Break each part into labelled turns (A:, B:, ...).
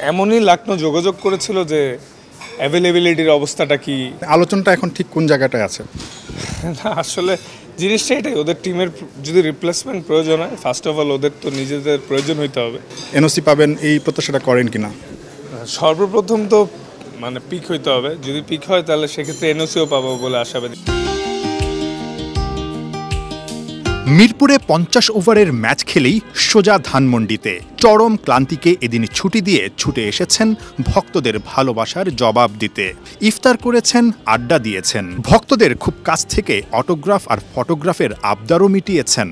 A: এমনই লখনৌ যোগাযোগ করেছিল যে অ্যাভেলেবিলিটির অবস্থাটা কি।
B: আলোচনাটা এখন ঠিক কোন জায়গাটায় আছে?
A: না আসলে জিনিসটা এটাই, ওদের টিমের যদি রিপ্লেসমেন্ট প্রয়োজন হয়, ফার্স্ট অফ অল ওদের তো নিজেদের প্রয়োজন হইতে হবে।
B: এনওসি পাবেন এই প্রত্যাশাটা করেন কিনা?
A: সর্বপ্রথম তো পিক হইতে হবে, যদি পিক হয় তাহলে সেক্ষেত্রে এনওসিও পাবো বলে আশাবাদী।
C: মিরপুরে 50 ওভারের ম্যাচ খেলেই সোজা ধানমন্ডিতে চরম ক্লান্তিকে এদিন ছুটি দিয়ে ছুটে এসেছেন ভক্তদের ভালোবাসার জবাব দিতে। ইফতার করেছেন, আড্ডা দিয়েছেন, ভক্তদের খুব কাছ থেকে অটোগ্রাফ আর ফটোগ্রাফের আবদারও মিটিয়েছেন।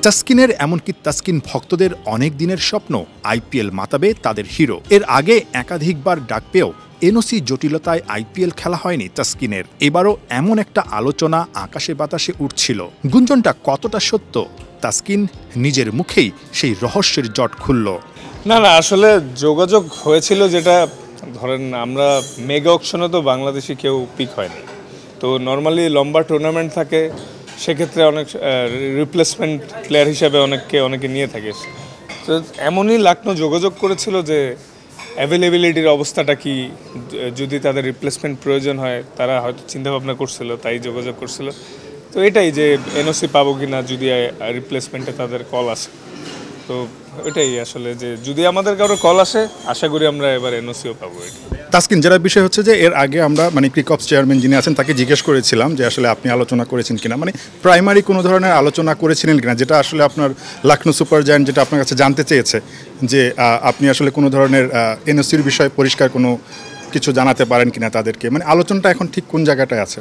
C: তাসকিনের, এমনকি তাসকিন ভক্তদের অনেক দিনের স্বপ্ন আইপিএল মাতাবে তাদের হিরো। এর আগে একাধিকবার ডাক পেয়েও এনওসি জটিলতায় আইপিএল খেলা হয়নি তাসকিনের। এবারও এমন একটা আলোচনা আকাশে বাতাসে উঠছিল। গুঞ্জনটা কতটা সত্য, তাসকিন নিজের মুখেই সেই রহস্যের জট খুলল।
A: না আসলে যোগাযোগ হয়েছিল, যেটা ধরেন আমরা মেগা অকশনে তো বাংলাদেশি কেউ পিক হয়নি, তো নর্মালি লম্বা টুর্নামেন্ট থাকে, সেক্ষেত্রে অনেক রিপ্লেসমেন্ট প্লেয়ার হিসাবে অনেকে নিয়ে থাকে। তো এমনই লখনৌ যোগাযোগ করেছিল যে অ্যাভেলেবিলিটির অবস্থাটা কি, যদি তাদের রিপ্লেসমেন্ট প্রয়োজন হয়, তারা হয়তো চিন্তাভাবনা করছিল, তাই যোগাযোগ করছিল। তো এটাই যে এনওসি পাবো কি না যদি রিপ্লেসমেন্টে তাদের কল আসে। তো এটাই আসলে, যে যদি আমাদের কারো কল আসে, আশা করি আমরা এবার এনওসিও পাবো।
B: তাসকিন, যেটা বিষয় হচ্ছে যে এর আগে আমরা ক্রিকঅপস চেয়ারম্যান যিনি আছেন তাকে জিজ্ঞেস করেছিলাম যে আসলে আপনি আলোচনা করেছেন কিনা, প্রাইমারি কোনো ধরনের আলোচনা করেছিলেন কিনা, যেটা আসলে আপনার লখনৌ সুপার জায়ান্ট যেটা আপনার কাছে জানতে চেয়েছে যে আপনি আসলে কোনো ধরনের এনওসির বিষয়ে পরিষ্কার কোনো কিছু জানাতে পারেন কিনা তাদেরকে। আলোচনাটা এখন ঠিক কোন জায়গাটায় আছে?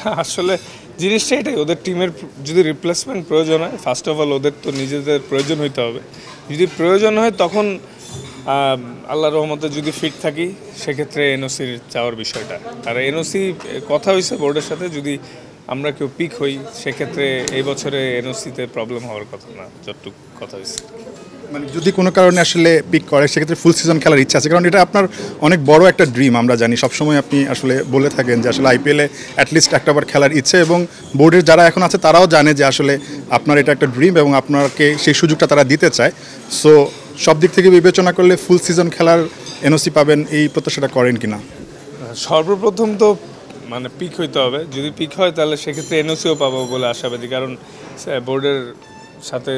A: না আসলে জিনিসটা এটাই, ওদের টিমের যদি রিপ্লেসমেন্ট প্রয়োজন হয়, ফার্স্ট অফ অল ওদের তো নিজেদের প্রয়োজন হইতে হবে। যদি প্রয়োজন হয় তখন আল্লাহর রহমতে যদি ফিট থাকি, সেক্ষেত্রে এনওসির চাওয়ার বিষয়টা। আর এনওসি কথা হয়েছে বোর্ডের সাথে, যদি আমরা কেউ পিক হই, সেক্ষেত্রে এই বছরে এনওসিতে প্রবলেম হওয়ার কথা না, যতটুকু কথা হয়েছে।
B: যদি কোনো কারণে আসলে পিক করে, সেক্ষেত্রে ফুল সিজন খেলার ইচ্ছা আছে, কারণ এটা আপনার অনেক বড় একটা ড্রিম। আমরা জানি সবসময় আপনি আসলে বলে থাকেন যে আসলে আইপিএলে অ্যাটলিস্ট একটাবার খেলার ইচ্ছে, এবং বোর্ডের যারা এখন আছে তারাও জানে যে আসলে আপনার এটা একটা ড্রিম এবং আপনাকে সেই সুযোগটা তারা দিতে চায়। সো সব দিক থেকে বিবেচনা করলে ফুল সিজন খেলার এনওসি পাবেন এই প্রত্যাশাটা করেন কিনা?
A: সর্বপ্রথম তো পিক হইতে হবে, যদি পিক হয় তাহলে সেক্ষেত্রে এনওসিও পাবো বলে আশাবাদী, কারণ বোর্ডের সাথে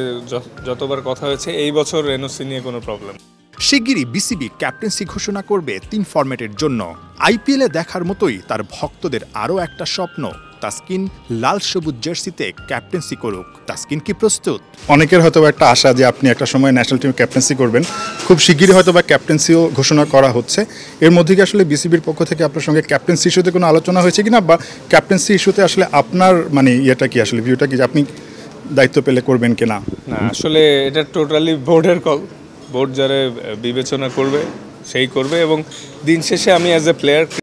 A: যতবার কথা হয়েছে, এই বছর এনওসি নিয়ে কোনো প্রবলেম।
C: শিগগিরই বিসিবি ক্যাপ্টেন্সি ঘোষণা করবে 3 ফরম্যাটের জন্য। আইপিএলে দেখার মতোই তার ভক্তদের আরও একটা স্বপ্ন, তাসকিন লাল সবুজ জার্সিতে ক্যাপ্টেন্সি করুক। তাসকিন কি প্রস্তুত?
B: অনেকের হয়তো একটা আশা যে আপনি একটা সময় ন্যাশনাল টিমে ক্যাপ্টেন্সি করবেন, খুব শিগগিরই হয়তো বা ক্যাপ্টেন্সিও ঘোষণা করা হচ্ছে। এর মধ্যে কি আসলে বিসিবির পক্ষ থেকে আপনার সঙ্গে ক্যাপ্টেন্সি ইস্যুতে কোনো আলোচনা হয়েছে কিনা, বা ক্যাপ্টেন্সি ইস্যুতে আসলে আপনার ইয়েটা কি, আসলে ভিউটা কি, যে আপনি দায়িত্ব পেলে করবেন কিনা?
A: না আসলে এটা টোটালি বোর্ডের কল, বোর্ড যারা বিবেচনা করবে সেই করবে, এবং দিন শেষে আমি অ্যাজ এ প্লেয়ার